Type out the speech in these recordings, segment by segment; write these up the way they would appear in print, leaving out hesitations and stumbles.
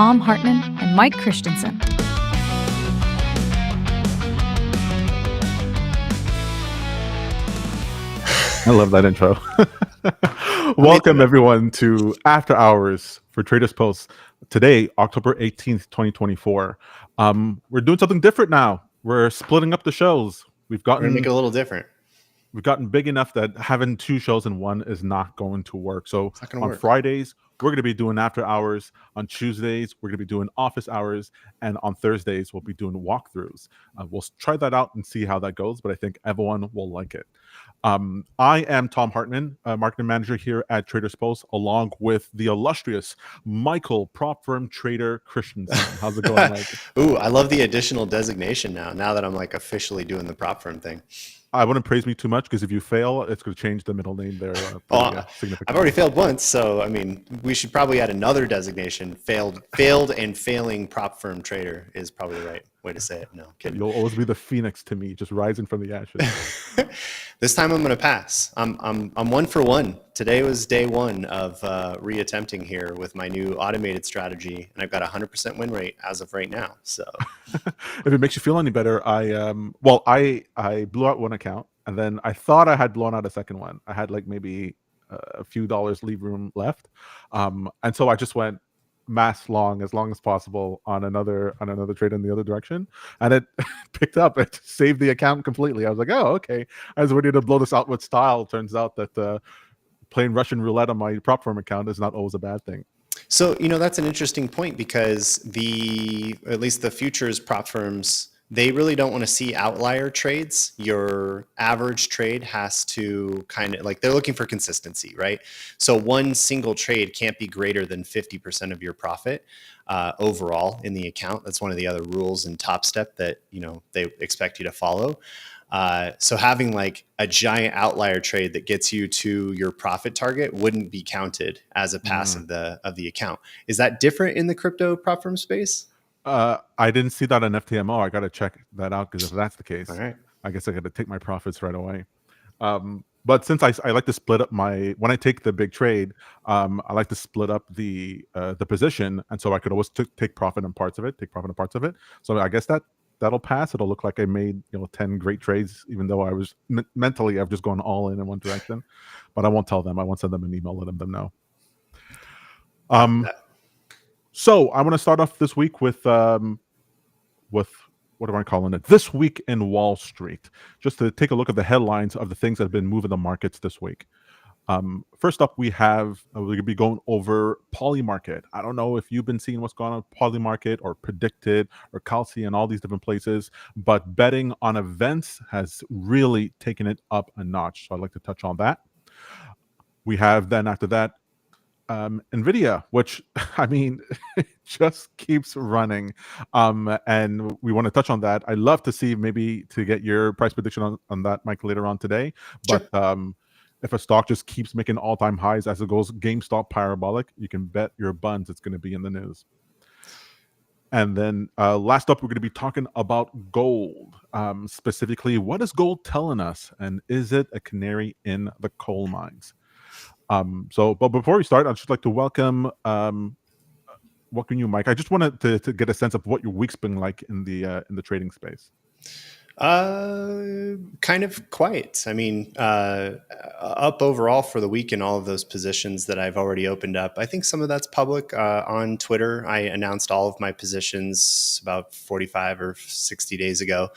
Tom Hartman and Mike Christensen. I love that intro. Welcome, everyone, to After Hours for TradersPost. Today, October 18th, 2024. We're doing something different now. We're splitting up the shows. We're going to make it a little different. We've gotten big enough that having two shows in one is not going to work. So on Fridays, we're going to be doing After Hours. On Tuesdays, we're going to be doing Office Hours. And on Thursdays, we'll be doing walkthroughs. We'll try that out and see how that goes, but I think everyone will like it. I am Tom Hartman, marketing manager here at TradersPost, along with the illustrious Michael, prop firm trader Christensen. How's it going, Mike? Ooh, I love the additional designation now that I'm like officially doing the prop firm thing. I wouldn't praise me too much because if you fail, it's going to change the middle name there. I've already failed once, so I mean, we should probably add another designation. Failed and failing prop firm trader is probably the right way to say it. No, kidding. You'll always be the phoenix to me, just rising from the ashes. This time I'm going to pass. I'm 1 for 1. Today was day one of reattempting here with my new automated strategy, and I've got a 100% win rate as of right now. So, if it makes you feel any better, I blew out one account, and then I thought I had blown out a second one. I had like maybe a few dollars leave room left, and so I just went mass long as possible on another trade in the other direction, and it picked up. It saved the account completely. I was like, oh, okay. I was ready to blow this out with style. Turns out that playing Russian roulette on my prop firm account is not always a bad thing. So, that's an interesting point because at least the futures prop firms, they really don't want to see outlier trades. Your average trade has to kind of they're looking for consistency, right? So one single trade can't be greater than 50% of your profit overall in the account. That's one of the other rules in Top Step that, they expect you to follow. So having like a giant outlier trade that gets you to your profit target wouldn't be counted as a pass of the account. Is that different in the crypto prop firm space? I didn't see that on FTMO. I got to check that out because if that's the case, all right, I guess I got to take my profits right away. But since I like to split up when I take the big trade, I like to split up the position, and so I could always take profit in parts of it, So I guess that'll pass. It'll look like I made 10 great trades, even though I was mentally I've just gone all in one direction. But I won't tell them. I won't send them an email letting them know. So I want to start off this week with what am I calling it? This Week in Wall Street, just to take a look at the headlines of the things that have been moving the markets this week. First up, we're going to be going over Polymarket. I don't know if you've been seeing what's going on with Polymarket or Predicted or Calci and all these different places, but betting on events has really taken it up a notch. So I'd like to touch on that. We have then after that, Nvidia, which I mean, it just keeps running. And we want to touch on that. I'd love to see maybe to get your price prediction on that, Mike, later on today. But sure. If a stock just keeps making all-time highs as it goes GameStop parabolic, you can bet your buns it's going to be in the news. And then last up, we're going to be talking about gold. Specifically, what is gold telling us? And is it a canary in the coal mines? But before we start, I'd just like to welcome you, Mike. I just wanted to get a sense of what your week's been like in the trading space. Kind of quiet. I mean, up overall for the week in all of those positions that I've already opened up. I think some of that's public. On Twitter, I announced all of my positions about 45 or 60 days ago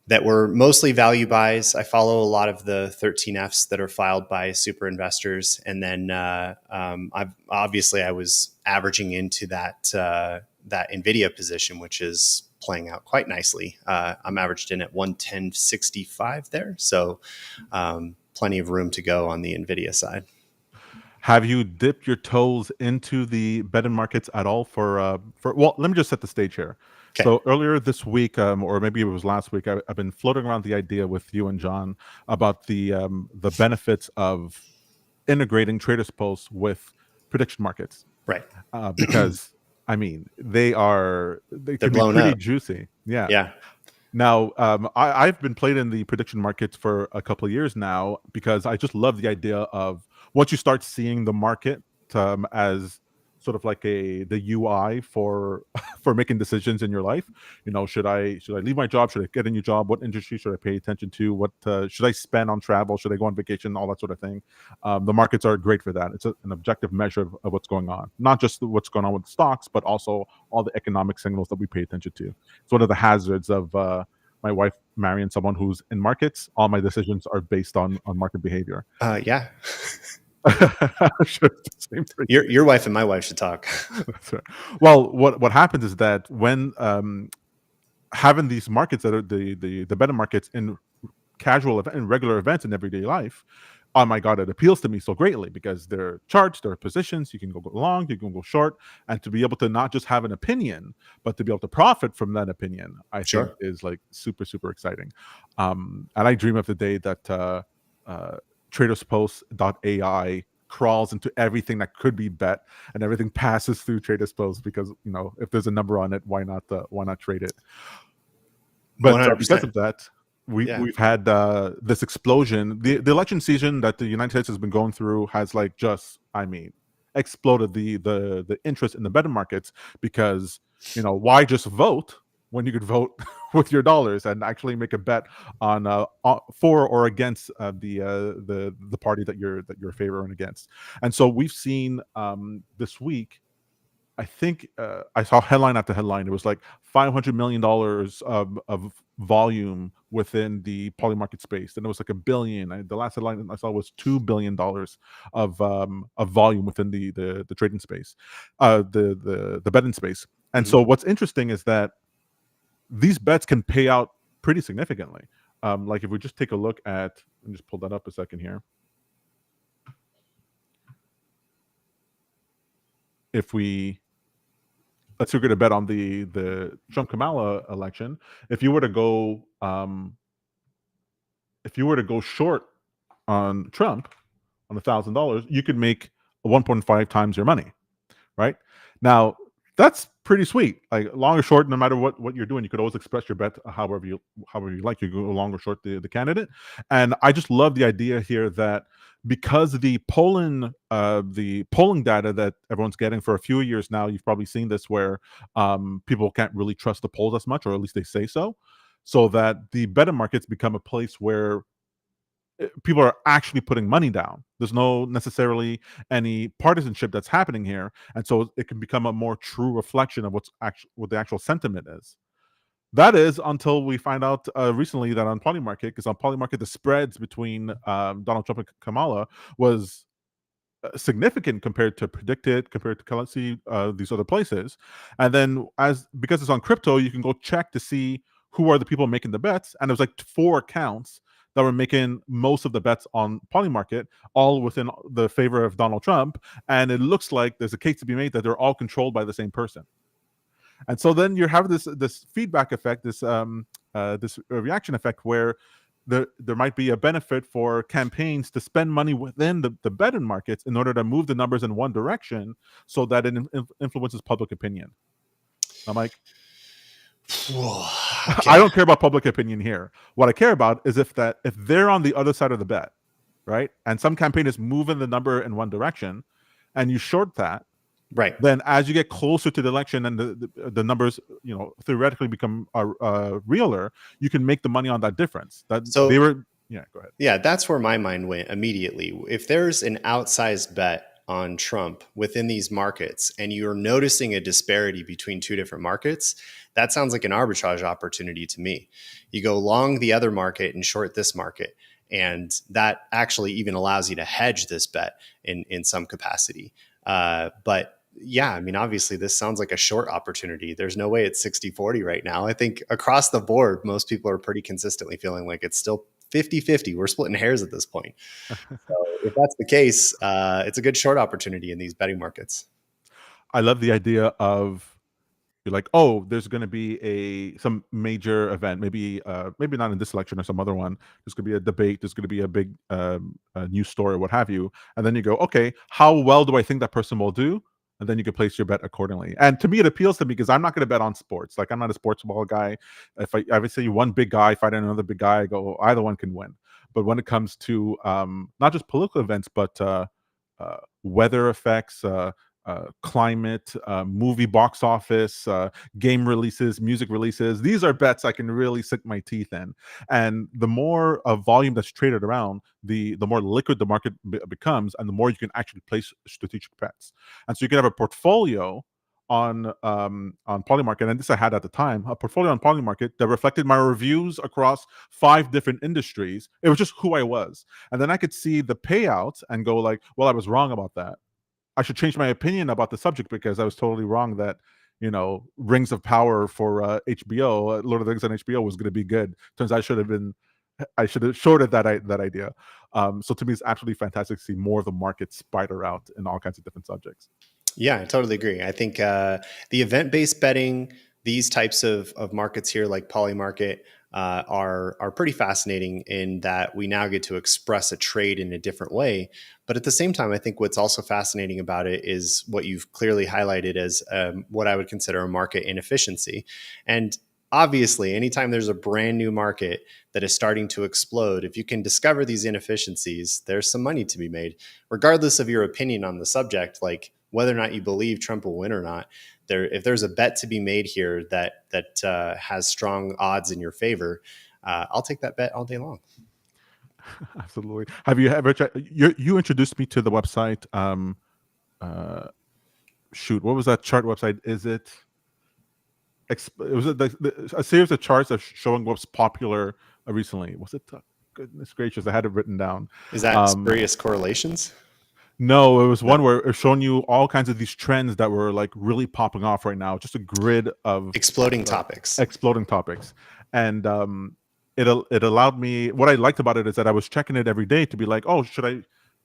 that were mostly value buys. I follow a lot of the 13Fs that are filed by super investors. And then I was averaging into that Nvidia position, which is playing out quite nicely. I'm averaged in at 110.65 there. So plenty of room to go on the Nvidia side. Have you dipped your toes into the betting markets at all well, let me just set the stage here. Okay. So earlier this week, or maybe it was last week, I've been floating around the idea with you and John about the benefits of integrating TradersPost with prediction markets. Right. Because I mean, they're can be pretty juicy. Yeah. Yeah. Now, I've been playing in the prediction markets for a couple of years now because I just love the idea of once you start seeing the market as sort of like the UI for for making decisions in your life. Should I leave my job? Should I get a new job? What industry should I pay attention to? What should I spend on travel? Should I go on vacation? All that sort of thing. The markets are great for that. It's an objective measure of what's going on, not just what's going on with stocks, but also all the economic signals that we pay attention to. It's one of the hazards of my wife marrying someone who's in markets. All my decisions are based on market behavior. Yeah. Sure, it's the same for you. Your wife and my wife should talk. That's right. Well, what happens is that when having these markets that are the better markets in in regular events in everyday life, oh my god, it appeals to me so greatly because there are charts, there are positions, you can go long, you can go short, and to be able to not just have an opinion, but to be able to profit from that opinion, I Sure. think is like super, super exciting. And I dream of the day that TradersPost.ai crawls into everything that could be bet and everything passes through TradersPost because if there's a number on it, why not trade it? But 100%. because of that, we've had this explosion. The election season that the United States has been going through has exploded the interest in the better markets because why just vote when you could vote with your dollars and actually make a bet on for or against the party that you're favoring against. And so we've seen this week, I think I saw headline after headline. It was like $500 million of volume within the Polymarket space, and it was like $1 billion. The last headline I saw was $2 billion of volume within the trading space, the betting space. And so what's interesting is that these bets can pay out pretty significantly. Like if we just take a look at, let me just pull that up a second here. If let's say we're going to bet on the Trump-Kamala election. If you were to go short on Trump on $1,000, you could make 1.5 times your money, right? Now that's pretty sweet. Like long or short, no matter what you're doing, you could always express your bet however you like. You go long or short the candidate. And I just love the idea here that because the polling data that everyone's getting for a few years now, you've probably seen this where people can't really trust the polls as much, or at least they say so that the better markets become a place where people are actually putting money down. There's no necessarily any partisanship that's happening here, and so it can become a more true reflection of what the actual sentiment is. That is until we find out recently that on Polymarket, because on Polymarket the spreads between Donald Trump and Kamala was significant compared to predicted, compared to currency, these other places. And then because it's on crypto, you can go check to see who are the people making the bets, and it was like 4 accounts that were making most of the bets on Polymarket, all within the favor of Donald Trump. And it looks like there's a case to be made that they're all controlled by the same person. And so then you have this feedback effect, this reaction effect, where there might be a benefit for campaigns to spend money within the betting markets in order to move the numbers in one direction so that it influences public opinion. Now, Mike, Okay. I don't care about public opinion here. What I care about is if they're on the other side of the bet, right? And some campaign is moving the number in one direction, and you short that, right? Then as you get closer to the election and the numbers, theoretically become realer, you can make the money on that difference. Go ahead. Yeah, that's where my mind went immediately. If there's an outsized bet on Trump within these markets and you're noticing a disparity between two different markets, that sounds like an arbitrage opportunity to me. You go long the other market and short this market, and that actually even allows you to hedge this bet in some capacity. But yeah, I mean, obviously this sounds like a short opportunity. There's no way it's 60-40 right now. I think across the board, most people are pretty consistently feeling like it's still 50-50. We're splitting hairs at this point. So if that's the case, it's a good short opportunity in these betting markets. I love the idea of you're like, oh, there's going to be some major event, maybe not in this election or some other one. There's going to be a debate. There's going to be a big news story, what have you. And then you go, okay, how well do I think that person will do? And then you can place your bet accordingly. And to me, it appeals to me because I'm not going to bet on sports. Like I'm not a sports ball guy. If I ever see one big guy fighting another big guy, I go, either one can win. But when it comes to not just political events, but weather effects, climate, movie box office, game releases, music releases. These are bets I can really sink my teeth in. And the more volume that's traded around, the more liquid the market becomes, and the more you can actually place strategic bets. And so you can have a portfolio on Polymarket, and this I had at the time, a portfolio on Polymarket that reflected my reviews across 5 different industries. It was just who I was. And then I could see the payouts and go like, well, I was wrong about that. I should change my opinion about the subject because I was totally wrong that, Rings of Power for HBO, Lord of the Rings on HBO was going to be good. Turns out I should have shorted that idea. So to me, it's absolutely fantastic to see more of the market spider out in all kinds of different subjects. Yeah, I totally agree. I think the event-based betting, these types of markets here, like Polymarket, are pretty fascinating in that we now get to express a trade in a different way. But at the same time, I think what's also fascinating about it is what you've clearly highlighted as what I would consider a market inefficiency. And obviously, anytime there's a brand new market that is starting to explode, if you can discover these inefficiencies, there's some money to be made, regardless of your opinion on the subject, like whether or not you believe Trump will win or not. If there's a bet to be made here that has strong odds in your favor, I'll take that bet all day long. Absolutely. Have you ever you introduced me to the website? What was that chart website? Is it? It was a series of charts of showing what's popular recently. Was it? Goodness gracious, I had it written down. Is that spurious correlations? No, it was one where it's showing you all kinds of these trends that were like really popping off right now. Just a grid of exploding topics. And it allowed me. What I liked about it is that I was checking it every day to be like, oh,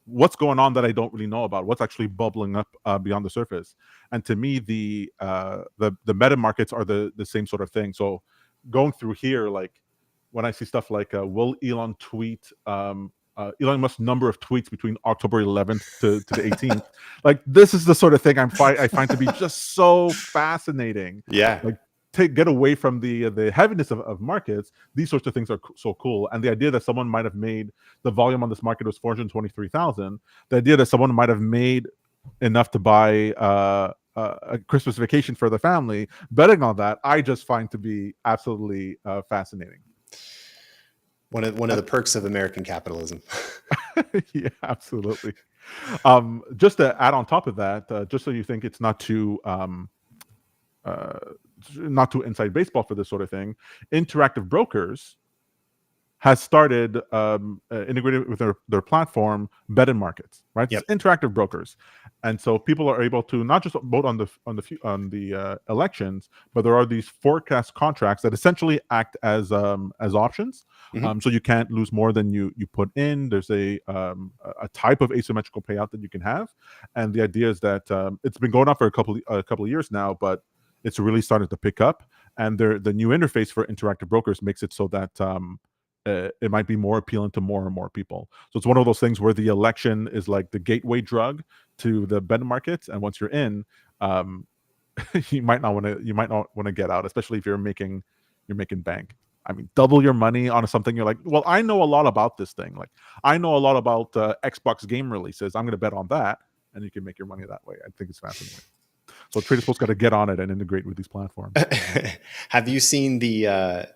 what's going on that I don't really know about? What's actually bubbling up beyond the surface? And to me, the meta markets are the same sort of thing. So going through here, like when I see stuff like will Elon tweet Elon Musk's number of tweets between October 11th to the 18th, like this is the sort of thing I find to be just so fascinating. Yeah, like get away from the heaviness of markets. These sorts of things are so cool. And the idea that someone might have made the volume on this market was 423,000. The idea that someone might have made enough to buy a Christmas vacation for the family, betting on that, I just find to be absolutely fascinating. One of the perks of American capitalism. Yeah, absolutely. Just to add on top of that, just so you think it's not too inside baseball for this sort of thing, Interactive Brokers has started integrated with their platform bet-in markets, right? Yep. It's Interactive Brokers, and so people are able to not just vote on the elections, but there are these forecast contracts that essentially act as options. Mm-hmm. So you can't lose more than you put in. There's a type of asymmetrical payout that you can have, and the idea is that it's been going on for a couple of years now, but it's really started to pick up. And the new interface for Interactive Brokers makes it so that it might be more appealing to more and more people. So it's one of those things where the election is like the gateway drug to the bet markets, and once you're in, you might not want to get out, especially if you're making bank. I mean, double your money on something you're like, well, I know a lot about this thing. Like, I know a lot about Xbox game releases. I'm going to bet on that, and you can make your money that way. I think it's fascinating. So TradersPost got to get on it and integrate with these platforms. Have you seen the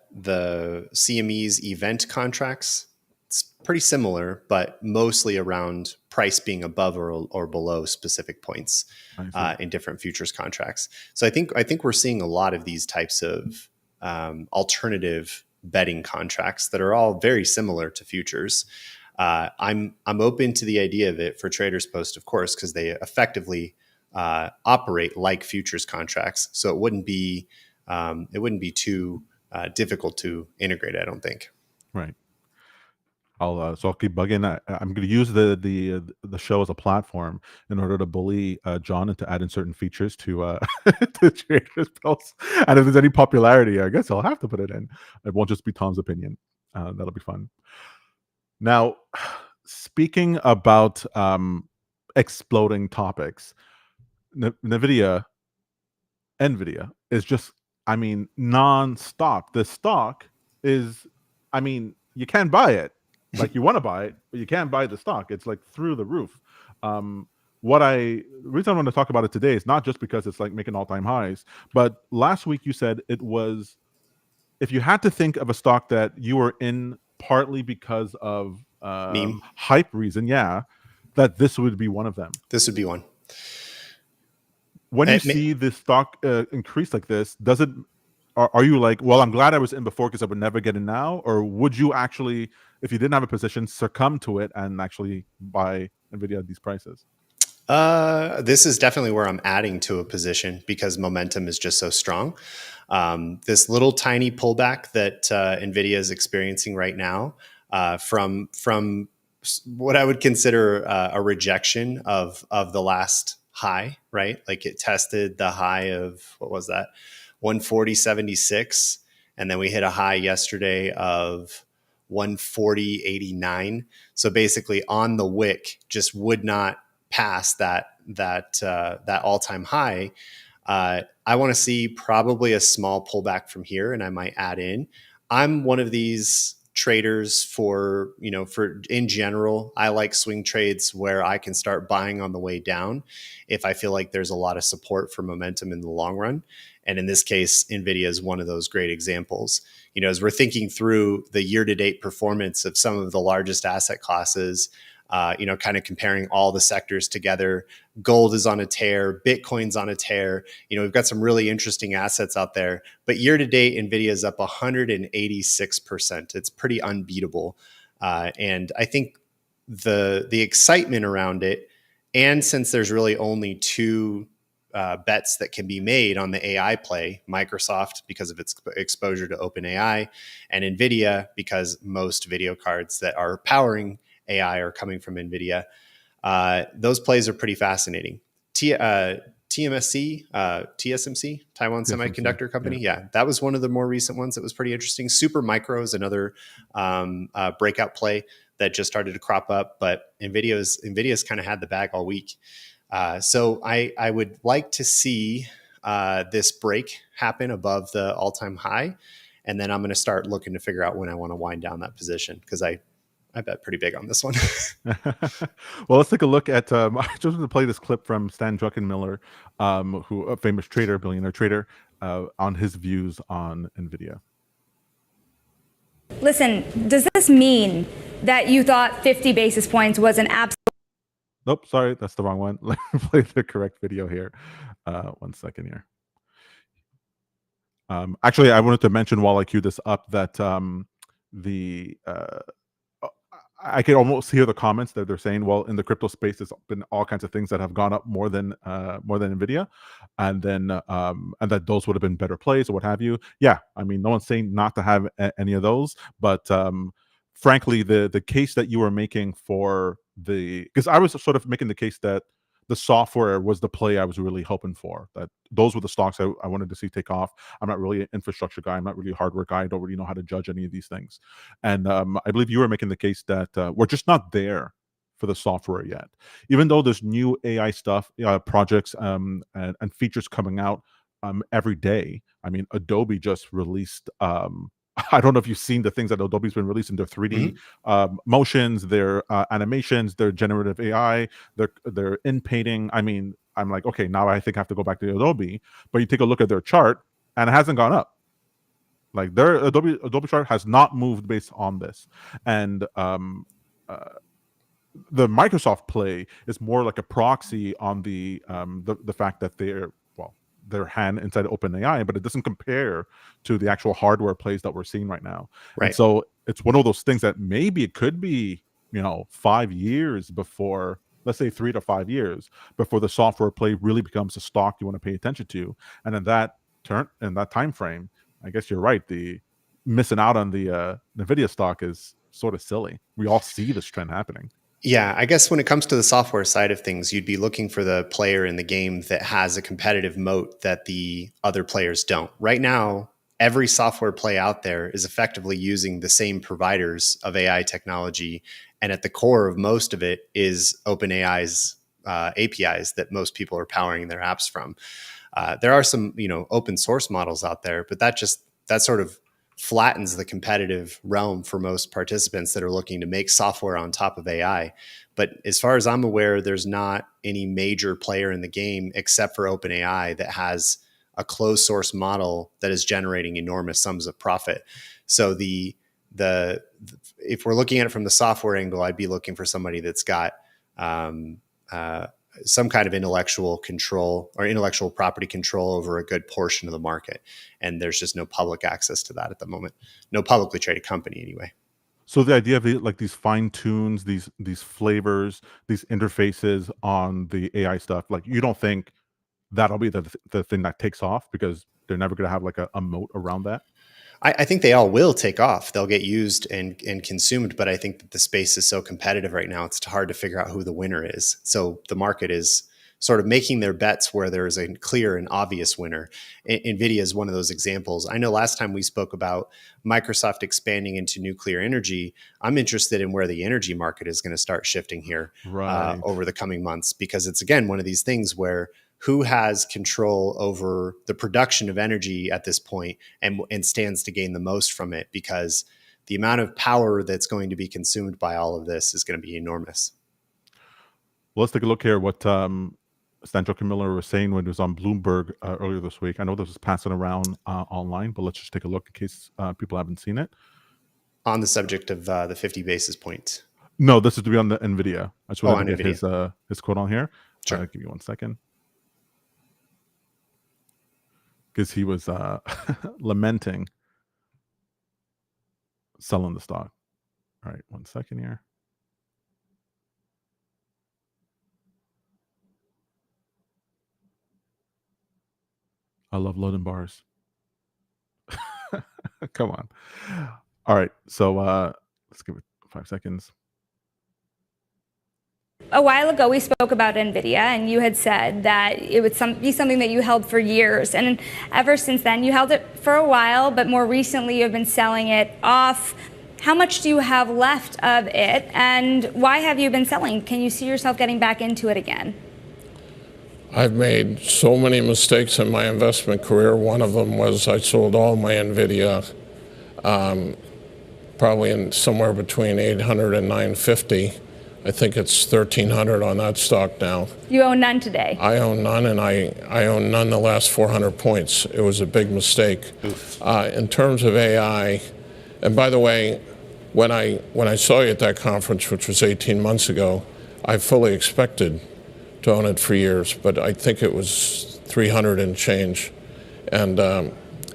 CME's event contracts? It's pretty similar, but mostly around price being above or below specific points in different futures contracts. So I think we're seeing a lot of these types of alternative betting contracts that are all very similar to futures. I'm open to the idea of it for TradersPost, of course, because they effectively operate like futures contracts, so it wouldn't be too difficult to integrate, I don't think. Right. I'll keep bugging. I'm going to use the show as a platform in order to bully John into adding certain features to to TradersPost. And if there's any popularity, I guess I'll have to put it in. It won't just be Tom's opinion. That'll be fun. Now, speaking about exploding topics, Nvidia is just, non-stop. The stock is, you can't buy it. Like, you want to buy it, but you can't buy the stock. It's like through the roof. the reason I want to talk about it today is not just because it's like making all-time highs, but last week you said it was, if you had to think of a stock that you were in partly because of Meme. hype reason, yeah, that this would be one of them. This would be one. When you see the stock increase like this, does it? Are you like, well, I'm glad I was in before because I would never get in now, or would you actually, if you didn't have a position, succumb to it and actually buy Nvidia at these prices? This is definitely where I'm adding to a position because momentum is just so strong. This little tiny pullback that Nvidia is experiencing right now from what I would consider a rejection of the last high, right? Like it tested the high of, what was that, 140.76, and then we hit a high yesterday of 140.89. So basically, on the wick, just would not pass that all-time high. I want to see probably a small pullback from here, and I might add in. I'm one of these traders for in general, I like swing trades where I can start buying on the way down if I feel like there's a lot of support for momentum in the long run. And in this case, Nvidia is one of those great examples. As we're thinking through the year-to-date performance of some of the largest asset classes, kind of comparing all the sectors together. Gold is on a tear, Bitcoin's on a tear. We've got some really interesting assets out there. But year to date, Nvidia is up 186%. It's pretty unbeatable. And I think the excitement around it, and since there's really only two bets that can be made on the AI play, Microsoft because of its exposure to OpenAI, and Nvidia because most video cards that are powering AI are coming from Nvidia. Those plays are pretty fascinating. TSMC, Taiwan Semiconductor Company. Yeah, that was one of the more recent ones that was pretty interesting. Super Micro is another breakout play that just started to crop up, but Nvidia's kind of had the bag all week. So I would like to see this break happen above the all-time high, and then I'm going to start looking to figure out when I want to wind down that position because I bet pretty big on this one. Well, let's take a look at. I just want to play this clip from Stan Druckenmiller, who a famous trader, billionaire trader, on his views on Nvidia. Listen, does this mean that you thought 50 basis points was an absolute? Nope, sorry, that's the wrong one. Let me play the correct video here. 1 second here. Actually, I wanted to mention while I queue this up that I can almost hear the comments that they're saying, well, in the crypto space, there's been all kinds of things that have gone up more than Nvidia, and that those would have been better plays or what have you. Yeah, I mean, no one's saying not to have any of those, but frankly, the case that you were making for because I was sort of making the case that the software was the play I was really hoping for. That those were the stocks I wanted to see take off. I'm not really an infrastructure guy. I'm not really a hardware guy. I don't really know how to judge any of these things. And I believe you were making the case that we're just not there for the software yet. Even though there's new AI stuff, projects, and features coming out every day. I mean, Adobe just released. I don't know if you've seen the things that Adobe's been releasing, their 3D motions, their animations, their generative AI, their in painting. I mean, I'm like, okay, now I think I have to go back to Adobe. But you take a look at their chart, and it hasn't gone up. Like their Adobe chart has not moved based on this. And the Microsoft play is more like a proxy on the fact that their hand inside OpenAI, but it doesn't compare to the actual hardware plays that we're seeing right now. Right. And so it's one of those things that maybe it could be, 5 years before, let's say 3 to 5 years before the software play really becomes a stock you want to pay attention to. And in that time frame, I guess you're right. The missing out on the Nvidia stock is sort of silly. We all see this trend happening. Yeah, I guess when it comes to the software side of things, you'd be looking for the player in the game that has a competitive moat that the other players don't. Right now, every software play out there is effectively using the same providers of AI technology. And at the core of most of it is OpenAI's APIs that most people are powering their apps from. There are some, open source models out there, but that sort of flattens the competitive realm for most participants that are looking to make software on top of AI. But as far as I'm aware, there's not any major player in the game except for OpenAI that has a closed source model that is generating enormous sums of profit. So if we're looking at it from the software angle, I'd be looking for somebody that's got some kind of intellectual control or intellectual property control over a good portion of the market. And there's just no public access to that at the moment. No publicly traded company anyway. So the idea of these fine tunes, these flavors, these interfaces on the AI stuff, like you don't think that'll be the thing that takes off because they're never going to have like a moat around that? I think they all will take off. They'll get used and consumed, but I think that the space is so competitive right now, it's hard to figure out who the winner is. So the market is sort of making their bets where there is a clear and obvious winner. Nvidia is one of those examples. I know last time we spoke about Microsoft expanding into nuclear energy. I'm interested in where the energy market is going to start shifting here over the coming months, because it's, again, one of these things where who has control over the production of energy at this point and stands to gain the most from it, because the amount of power that's going to be consumed by all of this is going to be enormous. Well, let's take a look here what Druckenmiller was saying when it was on Bloomberg earlier this week. I know this was passing around online, but let's just take a look in case people haven't seen it. On the subject of the 50 basis points. No, this is to be on the Nvidia. I just want to get Nvidia. his quote on here. Sure. Give me 1 second. Because he was lamenting selling the stock. All right, 1 second here. I love loading bars. Come on. All right, so let's give it 5 seconds. A while ago, we spoke about Nvidia, and you had said that it would be something that you held for years. And ever since then, you held it for a while, but more recently, you've been selling it off. How much do you have left of it, and why have you been selling? Can you see yourself getting back into it again? I've made so many mistakes in my investment career. One of them was I sold all my Nvidia, probably in somewhere between 800 and 950. I think it's 1,300 on that stock now. You own none today? I own none, and I own none the last 400 points. It was a big mistake. In terms of AI, and by the way, when I saw you at that conference, which was 18 months ago, I fully expected to own it for years, but I think it was 300 and change. And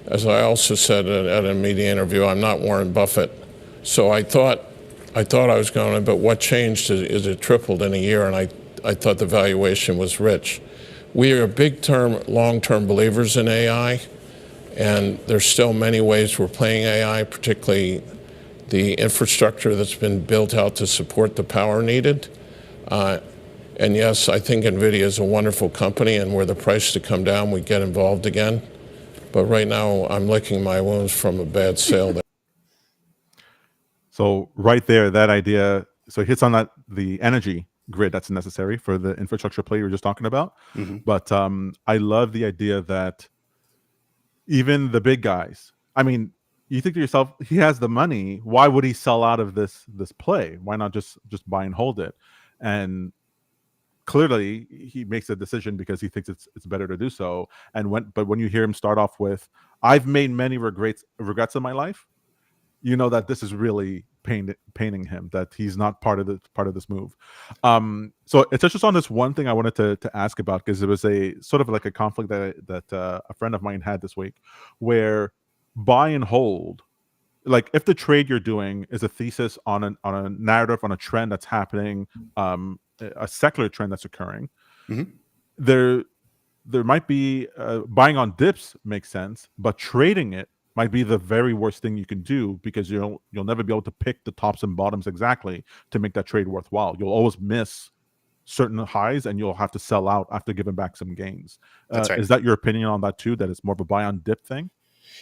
as I also said at a media interview, I'm not Warren Buffett. So I thought I was going to, but what changed is it tripled in a year, and I thought the valuation was rich. We are big long-term believers in AI, and there's still many ways we're playing AI, particularly the infrastructure that's been built out to support the power needed. And yes, I think Nvidia is a wonderful company, and were the price to come down, we get involved again. But right now, I'm licking my wounds from a bad sale there. So right there, that idea, so it hits on that the energy grid that's necessary for the infrastructure play you were just talking about. Mm-hmm. But I love the idea that even the big guys, I mean, you think to yourself, he has the money. Why would he sell out of this play? Why not just buy and hold it? And clearly, he makes a decision because he thinks it's better to do so. But when you hear him start off with, "I've made many regrets in my life," you know that this is really paining him, that he's not part of this move. So it's just on this one thing I wanted to ask about, because it was a sort of like a conflict that a friend of mine had this week, where buy and hold, like if the trade you're doing is a thesis on a narrative, on a trend that's happening, a secular trend that's occurring, mm-hmm. there might be buying on dips makes sense, but trading it might be the very worst thing you can do, because you'll never be able to pick the tops and bottoms exactly to make that trade worthwhile. You'll always miss certain highs, and you'll have to sell out after giving back some gains. That's right. Is that your opinion on that too, that it's more of a buy on dip thing?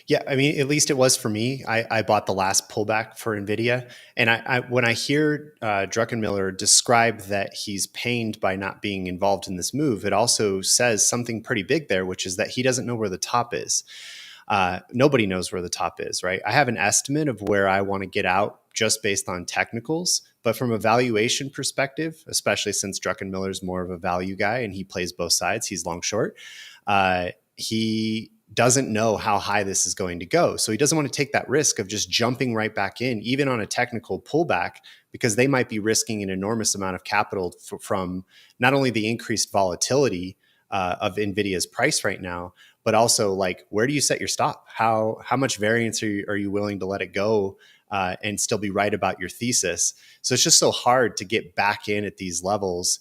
Yeah, I mean, at least it was for me. I bought the last pullback for Nvidia, and I when I hear Druckenmiller describe that he's pained by not being involved in this move, it also says something pretty big there, which is that he doesn't know where the top is. Nobody knows where the top is, right? I have an estimate of where I want to get out just based on technicals, but from a valuation perspective, especially since Druckenmiller is more of a value guy and he plays both sides, he's long short, he doesn't know how high this is going to go. So he doesn't want to take that risk of just jumping right back in, even on a technical pullback, because they might be risking an enormous amount of capital from not only the increased volatility of Nvidia's price right now, but also like, where do you set your stop? How much variance are you willing to let it go and still be right about your thesis? So it's just so hard to get back in at these levels.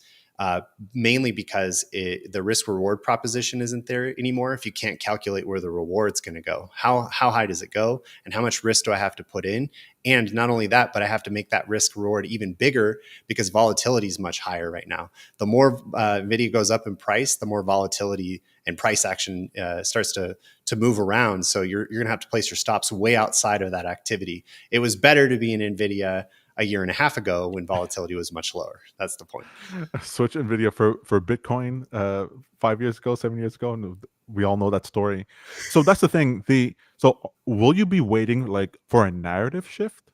Mainly because the risk reward proposition isn't there anymore. If you can't calculate where the reward's going to go, how high does it go, and how much risk do I have to put in? And not only that, but I have to make that risk reward even bigger because volatility is much higher right now. The more Nvidia goes up in price, the more volatility and price action starts to move around. So you're going to have to place your stops way outside of that activity. It was better to be in Nvidia a year and a half ago when volatility was much lower. That's the point. Switch Nvidia for Bitcoin 5 years ago, 7 years ago, and we all know that story. So that's the thing. So will you be waiting like for a narrative shift,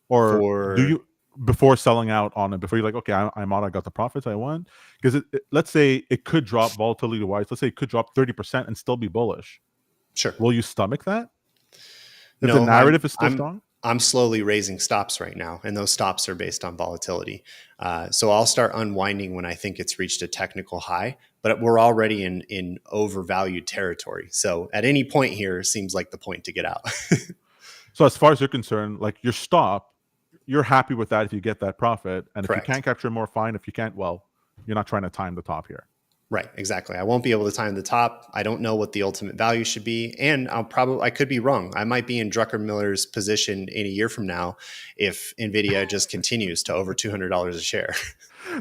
or do you before selling out on it? Before you're like, okay, I'm out. I got the profits I want. Because let's say it could drop volatility wise. Let's say it could drop 30% and still be bullish. Sure. Will you stomach that? If No, the narrative is still strong. I'm slowly raising stops right now, and those stops are based on volatility. So I'll start unwinding when I think it's reached a technical high, but we're already in overvalued territory. So at any point here seems like the point to get out. So as far as you're concerned, like your stop, you're happy with that if you get that profit. And Correct. If you can't capture more, fine. If you can't, well, you're not trying to time the top here. Right, exactly. I won't be able to time the top. I don't know what the ultimate value should be. And I could be wrong. I might be in Druckenmiller's position in a year from now if Nvidia just continues to over $200 a share.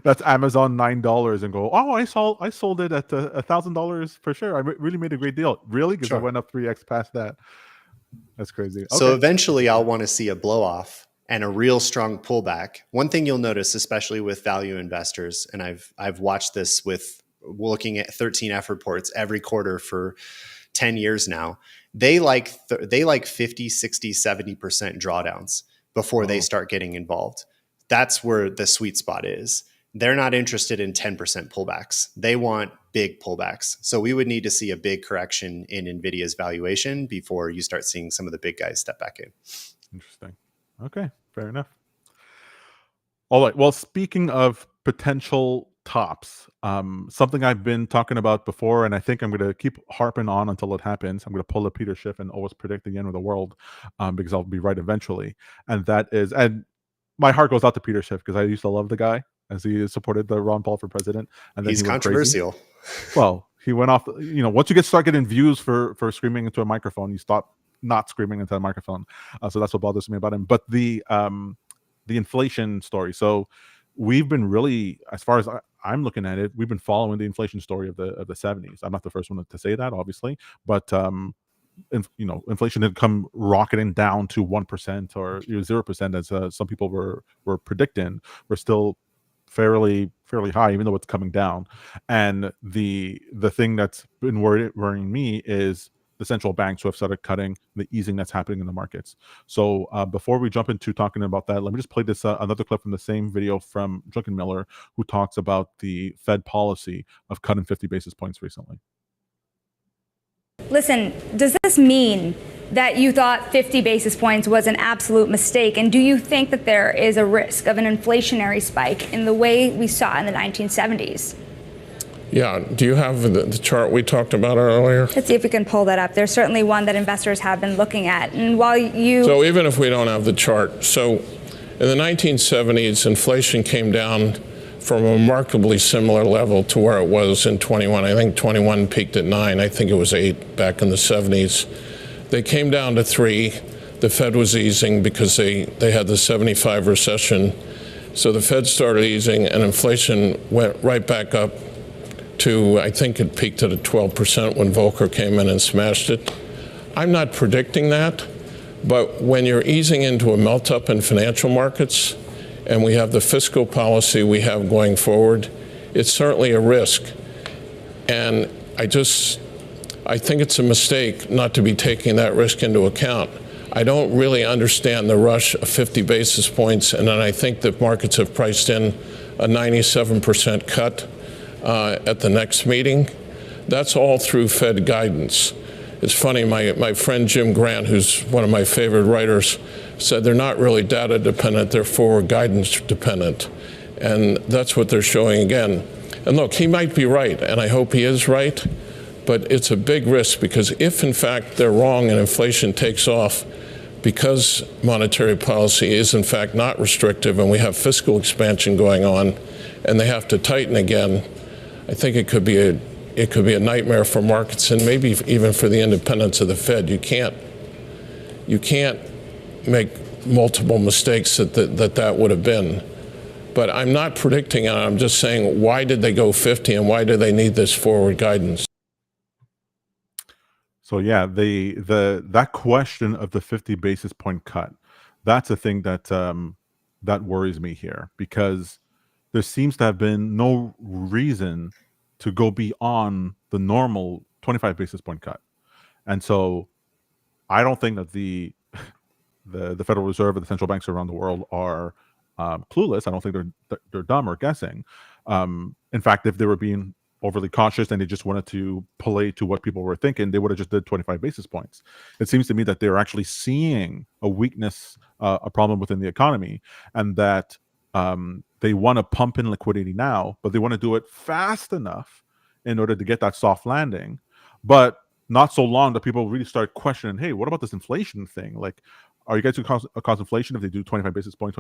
That's Amazon $9 and go, oh, I sold it at $1,000 per share. I really made a great deal. Really? Because Sure. I went up 3x past that. That's crazy. Okay. So eventually I'll want to see a blow off and a real strong pullback. One thing you'll notice, especially with value investors, and I've watched this with looking at 13F reports every quarter for 10 years now, they like 50, 60, 70% drawdowns before they start getting involved. That's where the sweet spot is. They're not interested in 10% pullbacks. They want big pullbacks. So we would need to see a big correction in Nvidia's valuation before you start seeing some of the big guys step back in. Interesting. Okay, fair enough. All right. Well, speaking of potential tops, something I've been talking about before, and I think I'm going to keep harping on until it happens. I'm going to pull a Peter Schiff and always predict the end of the world because I'll be right eventually. And that is, and my heart goes out to Peter Schiff because I used to love the guy as he supported the Ron Paul for president. And then He's controversial. Well, he went off. Once you start getting views for screaming into a microphone, you stop not screaming into a microphone. So that's what bothers me about him. But the inflation story. So we've been really, as far as I'm looking at it, we've been following the inflation story of the 70s. I'm not the first one to say that, obviously, but inflation didn't come rocketing down to 1% or 0% as some people were predicting. We're still fairly high, even though it's coming down. And the thing that's been worrying me is the central banks who have started cutting, the easing that's happening in the markets. So before we jump into talking about that, let me just play this another clip from the same video from Druckenmiller, who talks about the Fed policy of cutting 50 basis points recently. Listen, does this mean that you thought 50 basis points was an absolute mistake? And do you think that there is a risk of an inflationary spike in the way we saw in the 1970s? Yeah. Do you have the chart we talked about earlier? Let's see if we can pull that up. There's certainly one that investors have been looking at. And while So even if we don't have the chart, so in the 1970s, inflation came down from a remarkably similar level to where it was in 21. I think 21 peaked at 9. I think it was 8 back in the 70s. They came down to 3. The Fed was easing because they had the 75 recession. So the Fed started easing and inflation went right back up to, I think it peaked at a 12% when Volcker came in and smashed it. I'm not predicting that, but when you're easing into a melt-up in financial markets, and we have the fiscal policy we have going forward, it's certainly a risk. And I think it's a mistake not to be taking that risk into account. I don't really understand the rush of 50 basis points, and then I think that markets have priced in a 97% cut at the next meeting. That's all through Fed guidance. It's funny, my friend Jim Grant, who's one of my favorite writers, said they're not really data dependent, they're forward guidance dependent. And that's what they're showing again. And look, he might be right, and I hope he is right, but it's a big risk because if in fact they're wrong and inflation takes off because monetary policy is in fact not restrictive and we have fiscal expansion going on and they have to tighten again, I think it could be a nightmare for markets and maybe even for the independence of the Fed. You can't make multiple mistakes that would have been. But I'm not predicting it. I'm just saying, why did they go 50 and why do they need this forward guidance? So yeah, that question of the 50 basis point cut, that's a thing that that worries me here, because there seems to have been no reason to go beyond the normal 25 basis point cut. And so I don't think that the Federal Reserve or the central banks around the world are clueless. I don't think they're dumb or guessing. In fact, if they were being overly cautious and they just wanted to play to what people were thinking, they would have just did 25 basis points. It seems to me that they're actually seeing a weakness, a problem within the economy, and that they want to pump in liquidity now, but they want to do it fast enough in order to get that soft landing, but not so long that people really start questioning, hey, what about this inflation thing? Like, are you guys going to cause inflation if they do 25 basis points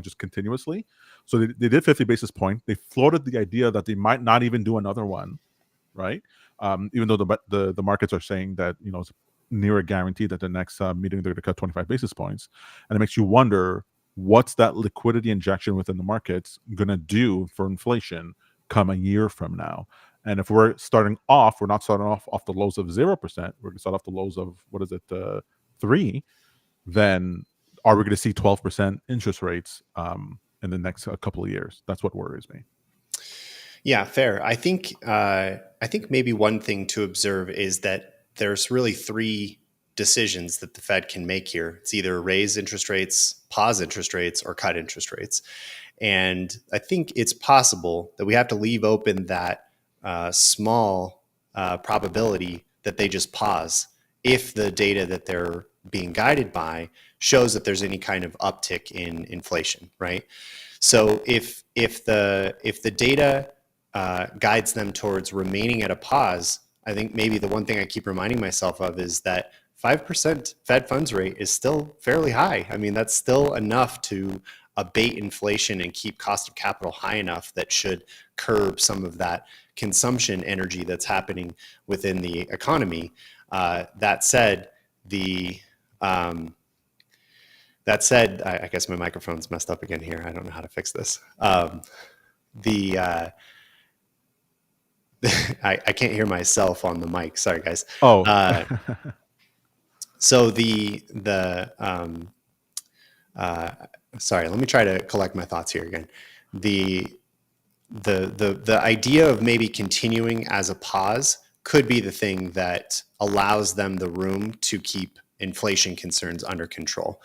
just continuously? So they did 50 basis points. They floated the idea that they might not even do another one, right? Even though the markets are saying that, you know, it's near a guarantee that the next meeting they're going to cut 25 basis points. And it makes you wonder, what's that liquidity injection within the markets going to do for inflation come a year from now? And if we're starting off, we're not starting off the lows of 0%. We're going to start off the lows of, 3. Then are we going to see 12% interest rates in the next couple of years? That's what worries me. Yeah, fair. I think maybe one thing to observe is that there's really 3 decisions that the Fed can make here. It's either raise interest rates, pause interest rates, or cut interest rates. And I think it's possible that we have to leave open that small probability that they just pause if the data that they're being guided by shows that there's any kind of uptick in inflation, right? So if the data guides them towards remaining at a pause, I think maybe the one thing I keep reminding myself of is that 5% Fed funds rate is still fairly high. I mean, that's still enough to abate inflation and keep cost of capital high enough that should curb some of that consumption energy that's happening within the economy. That said, I guess my microphone's messed up again here. I don't know how to fix this. I can't hear myself on the mic. Sorry, guys. Oh. So sorry, let me try to collect my thoughts here again. The idea of maybe continuing as a pause could be the thing that allows them the room to keep inflation concerns under control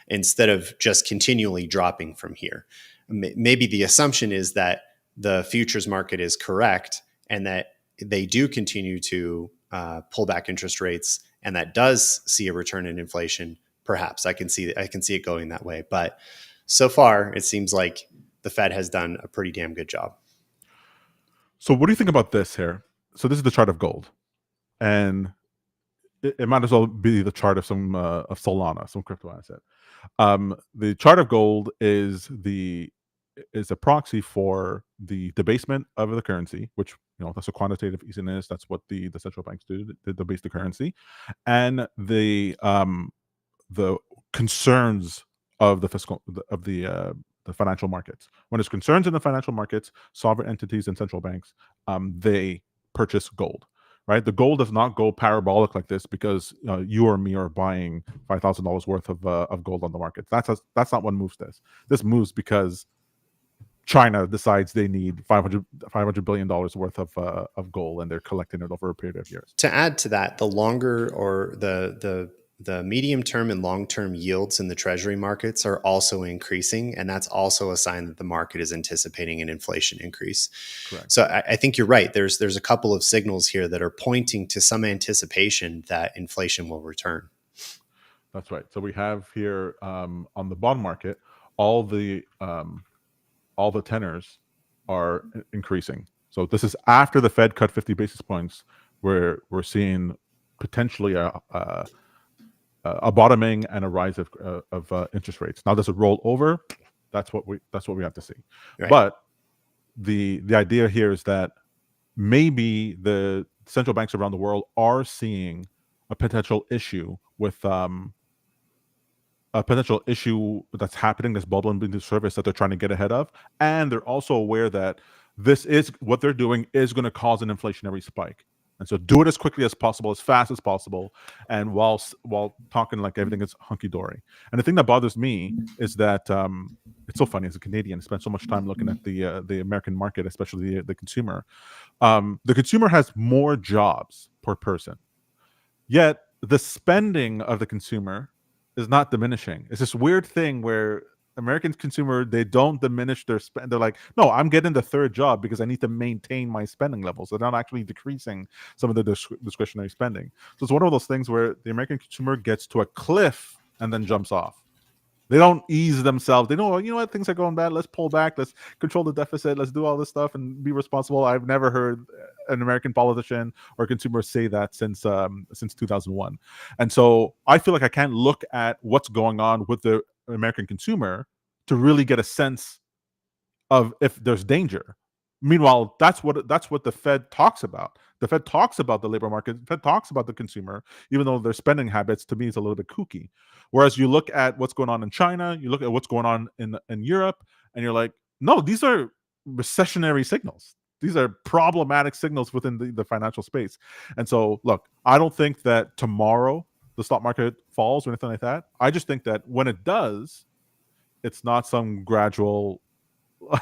instead of just continually dropping from here. Maybe the assumption is that the futures market is correct and that they do continue to pull back interest rates, and that does see a return in inflation. Perhaps I can see it going that way, but so far it seems like the Fed has done a pretty damn good job. So what do you think about this here? So this is the chart of gold, and it might as well be the chart of some of Solana, some crypto asset. The chart of gold is a proxy for the debasement of the currency, which, you know, that's a quantitative easiness. That's what the central banks do. They debase the currency, and the concerns of the financial markets. When there's concerns in the financial markets, sovereign entities and central banks, they purchase gold. Right, the gold does not go parabolic like this because you or me are buying $5,000 worth of gold on the market. That's not what moves this. This moves because China decides they need $500 billion worth of gold, and they're collecting it over a period of years. To add to that, the longer or the medium term and long term yields in the Treasury markets are also increasing, and that's also a sign that the market is anticipating an inflation increase. Correct. So I think you're right. There's a couple of signals here that are pointing to some anticipation that inflation will return. That's right. So we have here on the bond market, all the tenors are increasing. So this is after the Fed cut 50 basis points, where we're seeing potentially a bottoming and a rise of interest rates. Now, does it roll over? That's what we have to see. Right. But the idea here is that maybe the central banks around the world are seeing a potential issue with a potential issue that's happening, this bubble beneath the surface that they're trying to get ahead of, and they're also aware that this is what they're doing is going to cause an inflationary spike, and so do it as quickly as possible, as fast as possible, and while talking like everything is hunky dory. And the thing that bothers me is that it's so funny as a Canadian, I spend so much time looking at the American market, especially the consumer. The consumer has more jobs per person, yet the spending of the consumer is not diminishing. It's this weird thing where American consumer, they don't diminish their spend. They're like, no, I'm getting the third job because I need to maintain my spending levels. They're not actually decreasing some of the discretionary spending. So it's one of those things where the American consumer gets to a cliff and then jumps off. They don't ease themselves. They know, you know what, things are going bad. Let's pull back. Let's control the deficit. Let's do all this stuff and be responsible. I've never heard an American politician or consumer say that since 2001. And so I feel like I can't look at what's going on with the American consumer to really get a sense of if there's danger. Meanwhile, that's what the Fed talks about. The Fed talks about the labor market. The Fed talks about the consumer, even though their spending habits to me is a little bit kooky. Whereas you look at what's going on in China, you look at what's going on in Europe, and you're like, no, these are recessionary signals. These are problematic signals within the financial space. And so, look, I don't think that tomorrow the stock market falls or anything like that. I just think that when it does, it's not some gradual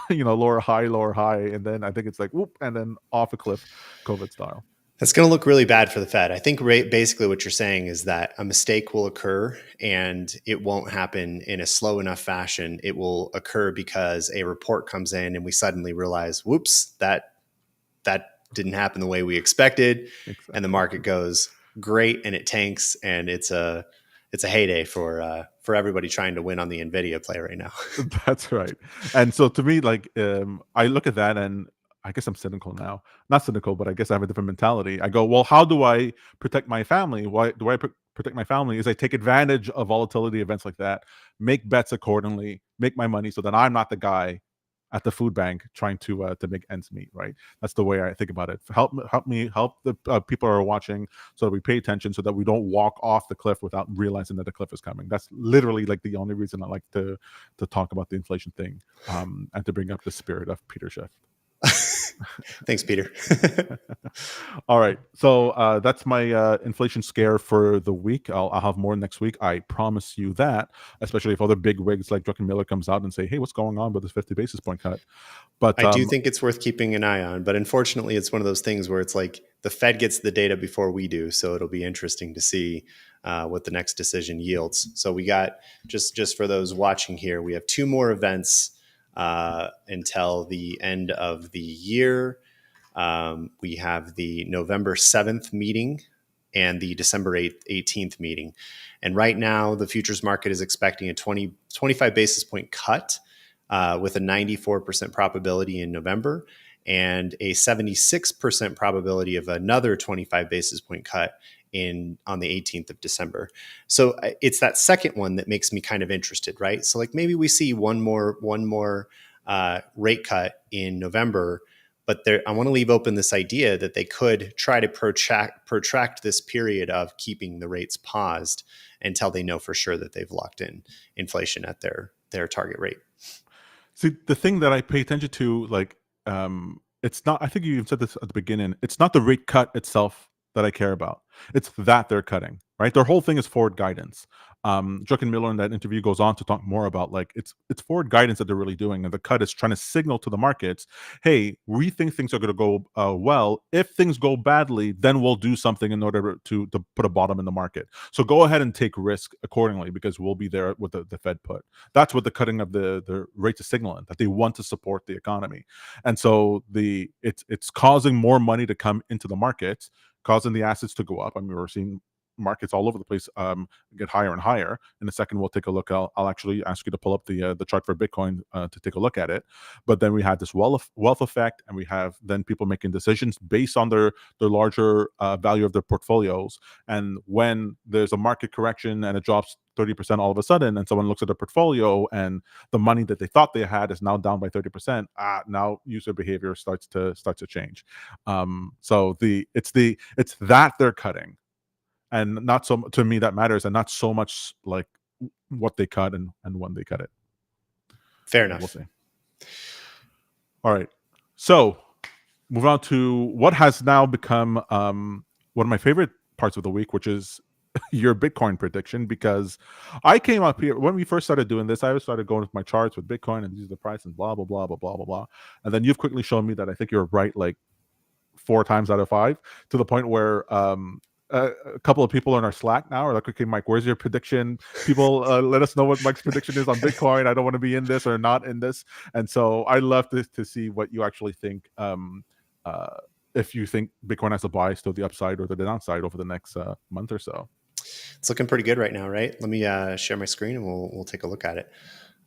lower high, and then I think it's like whoop, and then off a cliff, COVID style. That's going to look really bad for the Fed. I think basically what you're saying is that a mistake will occur and it won't happen in a slow enough fashion. It will occur because a report comes in and we suddenly realize, whoops, that didn't happen the way we expected. Exactly. And the market goes great and it tanks, and it's a heyday for everybody trying to win on the Nvidia play right now. That's right. And so to me, like, I look at that, and I guess I'm cynical now. Not cynical, but I guess I have a different mentality. I go, well, how do I protect my family? Why do I protect my family? Is I take advantage of volatility events like that, make bets accordingly, make my money so that I'm not the guy at the food bank trying to make ends meet, right? That's the way I think about it. Help the people who are watching, so that we pay attention, so that we don't walk off the cliff without realizing that the cliff is coming. That's literally like the only reason I like to talk about the inflation thing, and to bring up the spirit of Peter Schiff. Thanks, Peter. All right. So that's my inflation scare for the week. I'll have more next week. I promise you that, especially if other big wigs like Druckenmiller comes out and say, hey, what's going on with this 50 basis point cut? But I do think it's worth keeping an eye on. But unfortunately, it's one of those things where it's like the Fed gets the data before we do. So it'll be interesting to see what the next decision yields. So we got, just for those watching here, we have 2 more events until the end of the year. We have the November 7th meeting and the December 18th meeting. And right now, the futures market is expecting a 25 basis point cut with a 94% probability in November and a 76% probability of another 25 basis point cut on the 18th of December. So it's that second one that makes me kind of interested, right? So like maybe we see one more rate cut in November, but I want to leave open this idea that they could try to protract this period of keeping the rates paused until they know for sure that they've locked in inflation at their target rate. See, the thing that I pay attention to, like, it's not, I think you even said this at the beginning, it's not the rate cut itself that I care about. It's that they're cutting, right? Their whole thing is forward guidance. Druckenmiller in that interview goes on to talk more about like it's forward guidance that they're really doing, and the cut is trying to signal to the markets, hey, we think things are going to go well. If things go badly, then we'll do something in order to put a bottom in the market. So go ahead and take risk accordingly because we'll be there with the Fed put. That's what the cutting of the rates is signaling, that they want to support the economy, and so it's causing more money to come into the markets, causing the assets to go up. I mean, we're seeing markets all over the place get higher and higher. In a second, we'll take a look. I'll actually ask you to pull up the chart for Bitcoin to take a look at it. But then we had this wealth effect, and we have then people making decisions based on their larger value of their portfolios. And when there's a market correction and it drops 30% all of a sudden, and someone looks at their portfolio and the money that they thought they had is now down by 30%, now user behavior starts to change. So it's that they're cutting, and not so, to me, that matters, and not so much like what they cut and when they cut it. Fair enough. We'll see. All right, so move on to what has now become one of my favorite parts of the week, which is your Bitcoin prediction. Because I came up here when we first started doing this, I started going with my charts with Bitcoin, and these are the price and blah blah blah blah blah blah blah. And then you've quickly shown me that I think you're right like 4 times out of 5, to the point where a couple of people in our Slack now are like, okay, Mike, where's your prediction? People, let us know what Mike's prediction is on Bitcoin. I don't want to be in this or not in this. And so I love to see what you actually think. If you think Bitcoin has a bias to the upside or the downside over the next month or so. It's looking pretty good right now, right? Let me share my screen and we'll take a look at it.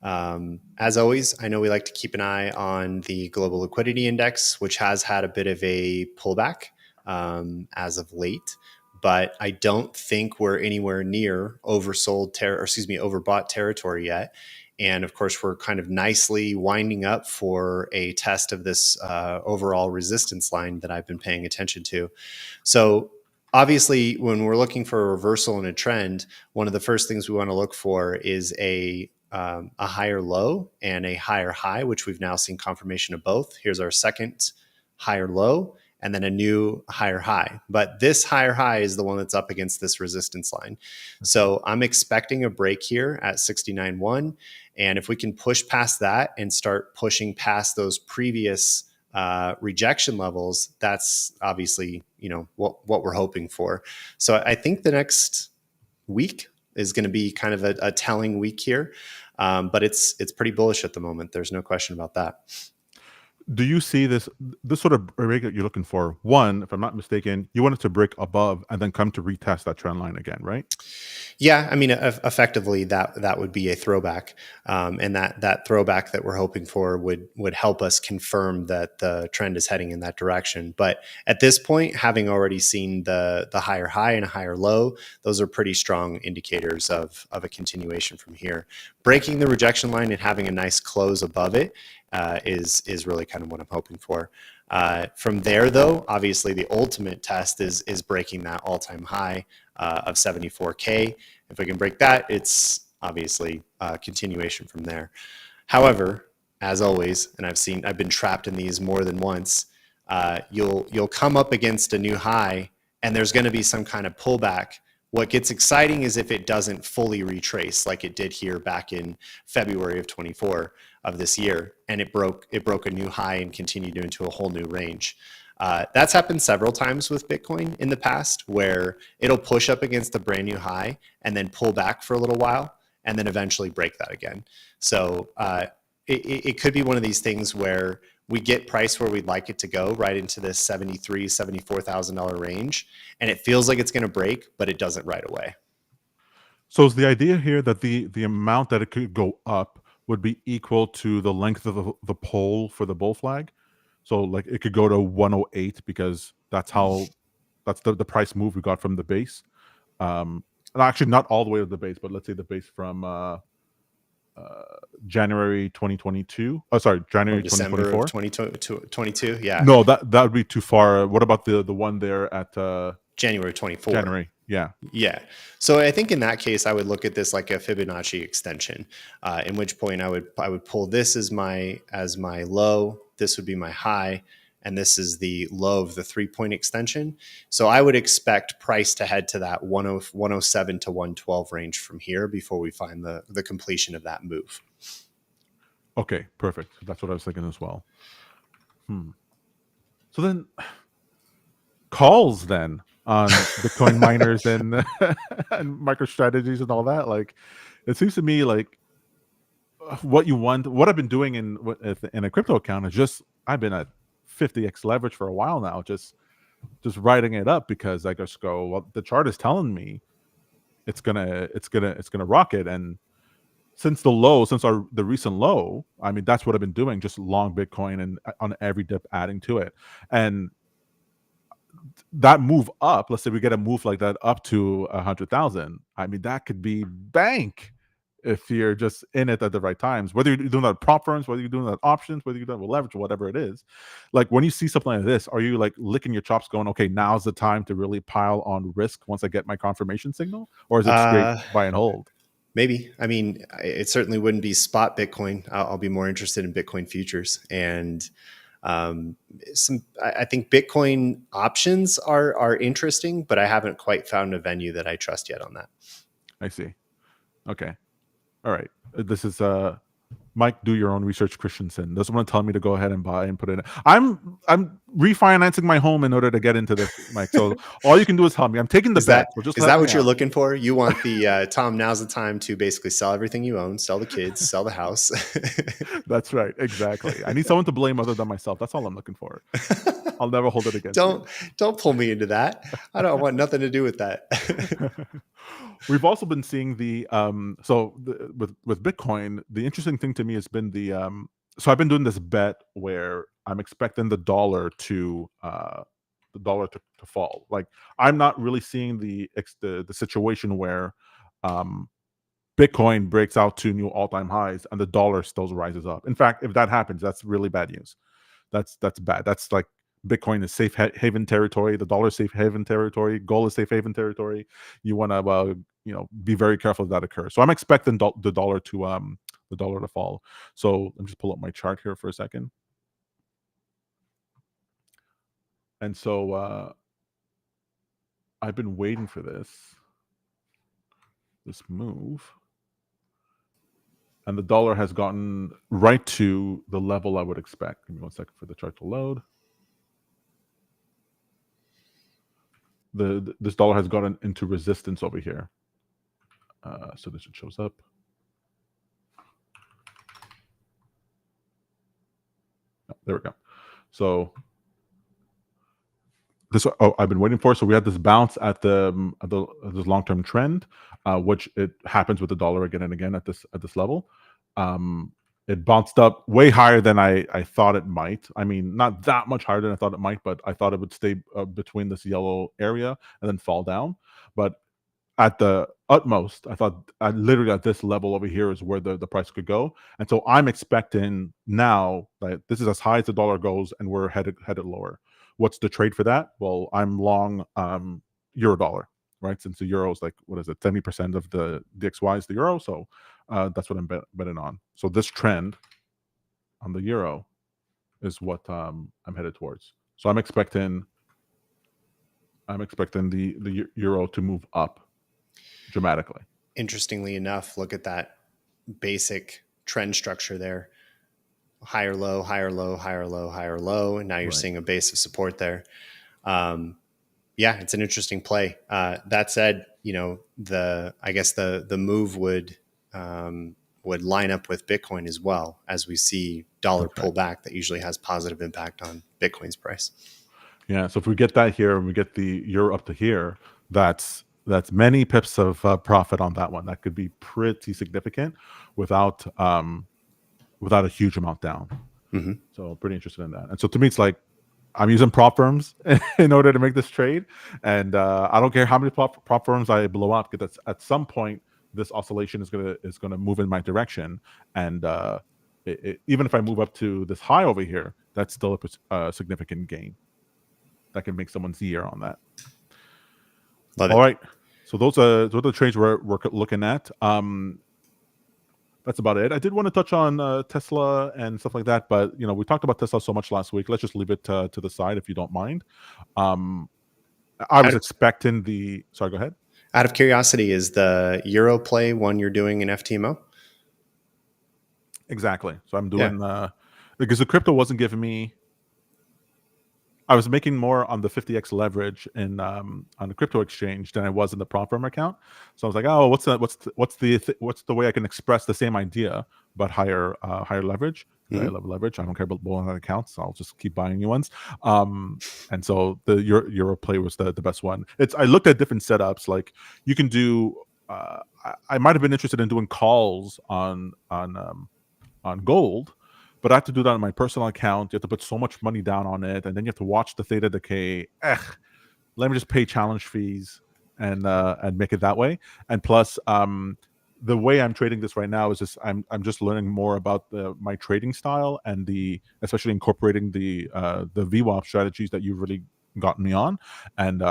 As always, I know we like to keep an eye on the global liquidity index, which has had a bit of a pullback as of late. But I don't think we're anywhere near overbought territory yet. And of course, we're kind of nicely winding up for a test of this overall resistance line that I've been paying attention to. So obviously, when we're looking for a reversal in a trend, one of the first things we want to look for is a higher low and a higher high, which we've now seen confirmation of both. Here's our second higher low, and then a new higher high. But this higher high is the one that's up against this resistance line. So I'm expecting a break here at 69.1. And if we can push past that and start pushing past those previous rejection levels, that's obviously, what we're hoping for. So I think the next week is going to be kind of a telling week here. But it's pretty bullish at the moment. There's no question about that. Do you see this sort of break that you're looking for? One, if I'm not mistaken, you want it to break above and then come to retest that trend line again, right? Yeah, I mean, effectively, that would be a throwback, and that throwback that we're hoping for would help us confirm that the trend is heading in that direction. But at this point, having already seen the higher high and a higher low, those are pretty strong indicators of a continuation from here. Breaking the rejection line and having a nice close above it is really kind of what I'm hoping for. From there, though, obviously the ultimate test is breaking that all-time high of 74K. If we can break that, it's obviously a continuation from there. However, as always, and I've been trapped in these more than once, you'll come up against a new high, and there's going to be some kind of pullback. What gets exciting is if it doesn't fully retrace like it did here back in February of 24 of this year, and it broke a new high and continued into a whole new range. That's happened several times with Bitcoin in the past, where it'll push up against a brand new high and then pull back for a little while and then eventually break that again. So it could be one of these things where we get priced where we'd like it to go, right into this $73,000, $74,000 range, and it feels like it's going to break, but it doesn't right away. So is the idea here that the amount that it could go up would be equal to the length of the pole for the bull flag? So like it could go to 108 because that's the price move we got from the base. Actually, not all the way to the base, but let's say the base from January 2022. Oh, sorry, January December 2024. 2022. Yeah. No, that would be too far. What about the one there at January 24? January. Yeah. Yeah. So I think in that case, I would look at this like a Fibonacci extension, in which point I would pull this as my low. This would be my high. and this is the low of the 3-point extension. So I would expect price to head to that 107 to 112 range from here before we find the completion of that move. Okay, perfect. That's what I was thinking as well. So then, calls then on Bitcoin miners and and MicroStrategies and all that. Like, it seems to me like what you want. What I've been doing in a crypto account is just I've been at 50x leverage for a while now, just writing it up because I just go, well, the chart is telling me it's gonna rocket. And since the recent low, I mean, that's what I've been doing, just long Bitcoin and on every dip adding to it. And that move up, let's say we get a move like that up to 100,000, I mean, that could be bank if you're just in it at the right times, whether you're doing that at prop firms, whether you're doing that at options, whether you're doing it with leverage, whatever it is. Like, when you see something like this, are you like licking your chops going, okay, now's the time to really pile on risk once I get my confirmation signal? Or is it straight buy and hold? Maybe. I mean, it certainly wouldn't be spot Bitcoin. I'll be more interested in Bitcoin futures. And I think Bitcoin options are interesting, but I haven't quite found a venue that I trust yet on that. I see. Okay. All right. This is Mike, do your own research. Christensen doesn't want to tell me to go ahead and buy and put it in. I'm refinancing my home in order to get into this, Mike. So all you can do is help me. I'm taking the bet. Is that what you're looking for? You want the Tom? Now's the time to basically sell everything you own, sell the kids, sell the house. That's right. Exactly. I need someone to blame other than myself. That's all I'm looking for. I'll never hold it against you. Don't pull me into that. I don't want nothing to do with that. We've also been seeing with Bitcoin, the interesting thing to me has been so I've been doing this bet where I'm expecting the dollar to fall. Like, I'm not really seeing the situation where Bitcoin breaks out to new all-time highs and the dollar still rises up. In fact, if that happens, that's really bad news. That's bad. That's like Bitcoin is safe haven territory. The dollar is safe haven territory. Gold is safe haven territory. You want to be very careful if that occurs. So I'm expecting the dollar to fall. So let me just pull up my chart here for a second. And so I've been waiting for this move. And the dollar has gotten right to the level I would expect. Give me 1 second for the chart to load. This dollar has gotten into resistance over here. So this shows up. Oh, there we go. So this I've been waiting for. So we had this bounce at this long-term trend, which it happens with the dollar again and again at this level. It bounced up way higher than I thought it might. I mean, not that much higher than I thought it might, but I thought it would stay between this yellow area and then fall down. But at the utmost, I thought literally at this level over here is where the price could go. And so I'm expecting now that this is as high as the dollar goes and we're headed lower. What's the trade for that? Well, I'm long euro dollar, right? Since the euro is like, what is it, 70% of the DXY is the euro. So that's what I'm betting on. So this trend on the euro is what I'm headed towards. So I'm expecting the euro to move up dramatically. Interestingly enough, look at that basic trend structure there. Higher low, higher low, higher low, higher low. And now you're seeing a base of support there. Yeah, it's an interesting play. That said, I guess the move would line up with Bitcoin as well. As we see dollar pull back, that usually has positive impact on Bitcoin's price. Yeah. So if we get that here and we get the euro up to here, that's many pips of profit on that one. That could be pretty significant without a huge amount down. Mm-hmm. So pretty interested in that. And so to me, it's like I'm using prop firms in order to make this trade. And I don't care how many prop firms I blow up, because at some point this oscillation is gonna move in my direction. And even if I move up to this high over here, that's still a significant gain. That can make someone's year on that. All right. So those are the trades we're looking at. that's about it. I did want to touch on Tesla and stuff like that, but we talked about Tesla so much last week. Let's just leave it to the side if you don't mind. I was expecting the. Sorry, go ahead. Out of curiosity, is the Euro play one you're doing in FTMO? Exactly. So I'm doing because the crypto wasn't giving me. I was making more on the 50x leverage in on the crypto exchange than I was in the prop firm account. So I was like, oh, what's the way I can express the same idea but higher leverage? I love leverage. I don't care about blowing out accounts. So I'll just keep buying new ones. And so the Euro play was the best one. I looked at different setups. Like you can do. I might have been interested in doing calls on gold. But I have to do that on my personal account. You have to put so much money down on it, and then you have to watch the theta decay. Let me just pay challenge fees and make it that way. And plus, the way I'm trading this right now is just I'm just learning more about my trading style and especially incorporating the VWAP strategies that you've really gotten me on, and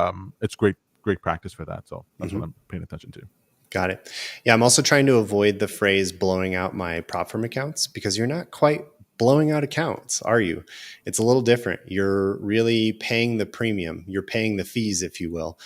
it's great practice for that. So that's what I'm paying attention to. Got it. Yeah, I'm also trying to avoid the phrase blowing out my prop firm accounts because you're not quite blowing out accounts, are you? It's a little different. You're really paying the premium. You're paying the fees, if you will.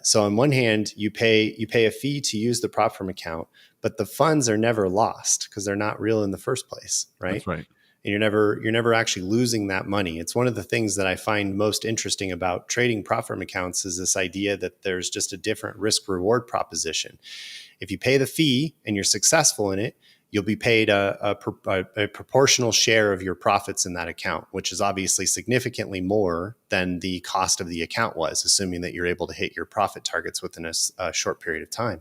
So on one hand, you pay a fee to use the prop firm account, but the funds are never lost because they're not real in the first place, right? That's right. And you're never actually losing that money. It's one of the things that I find most interesting about trading prop firm accounts is this idea that there's just a different risk reward proposition. If you pay the fee and you're successful in it, you'll be paid a proportional share of your profits in that account, which is obviously significantly more than the cost of the account was, assuming that you're able to hit your profit targets within a short period of time.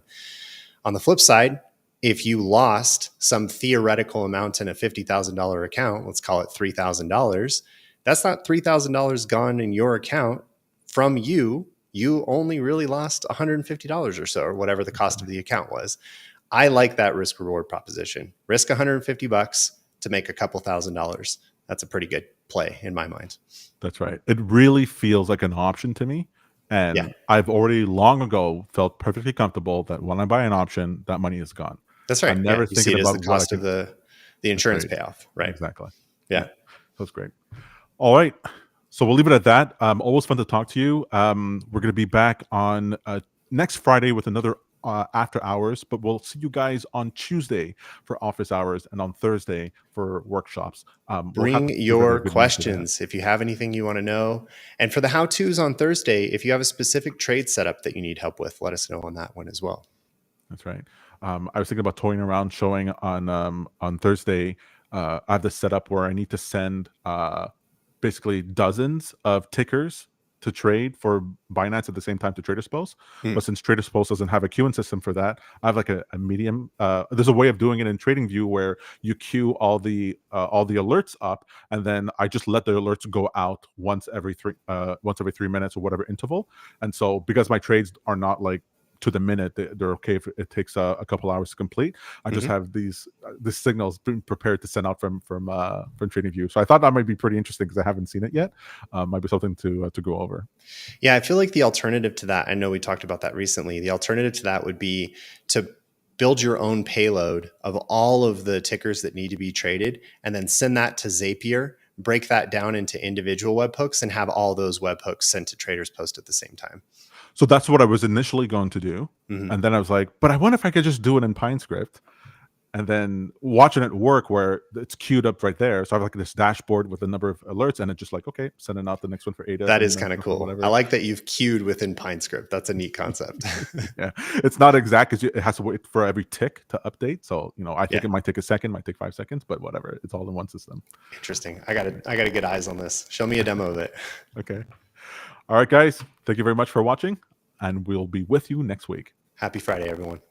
On the flip side, if you lost some theoretical amount in a $50,000 account, let's call it $3,000, that's not $3,000 gone in your account from you. You only really lost $150 or so, or whatever the cost of the account was. I like that risk reward proposition. Risk $150 to make a couple $1,000s. That's a pretty good play in my mind. That's right. It really feels like an option to me. And I've already long ago felt perfectly comfortable that when I buy an option, that money is gone. That's right. I'm never you see thinking it as about the cost of the insurance payoff, right? Exactly. Yeah. That's great. All right. So we'll leave it at that. Always fun to talk to you. We're going to be back on next Friday with another after hours, but we'll see you guys on Tuesday for office hours and on Thursday for workshops. Bring your questions if you have anything you want to know. And for the how-tos on Thursday, if you have a specific trade setup that you need help with, let us know on that one as well. That's right. I was thinking about toying around showing on Thursday. I have this setup where I need to send basically dozens of tickers to trade for Binance at the same time to TradersPost. But since TradersPost doesn't have a queuing system for that, I have like a medium. There's a way of doing it in TradingView where you queue all the alerts up, and then I just let the alerts go out once every 3 minutes or whatever interval. And so because my trades are not like to the minute, they're okay if it takes a couple hours to complete. I just have these signals being prepared to send out from TradingView. So I thought that might be pretty interesting because I haven't seen it yet. Might be something to go over. Yeah, I feel like the alternative to that, I know we talked about that recently. The alternative to that would be to build your own payload of all of the tickers that need to be traded, and then send that to Zapier, break that down into individual webhooks, and have all those webhooks sent to TradersPost at the same time. So that's what I was initially going to do. And then I was like, but I wonder if I could just do it in PineScript. And then watching it work where it's queued up right there. So I have like this dashboard with a number of alerts, and it's just like, okay, sending out the next one for Ada. That is kind of cool. I like that you've queued within PineScript. That's a neat concept. Yeah, it's not exact because it has to wait for every tick to update. So, I think it might take a second, might take 5 seconds, but whatever. It's all in one system. Interesting. I gotta get eyes on this. Show me a demo of it. Okay. All right, guys. Thank you very much for watching, and we'll be with you next week. Happy Friday, everyone.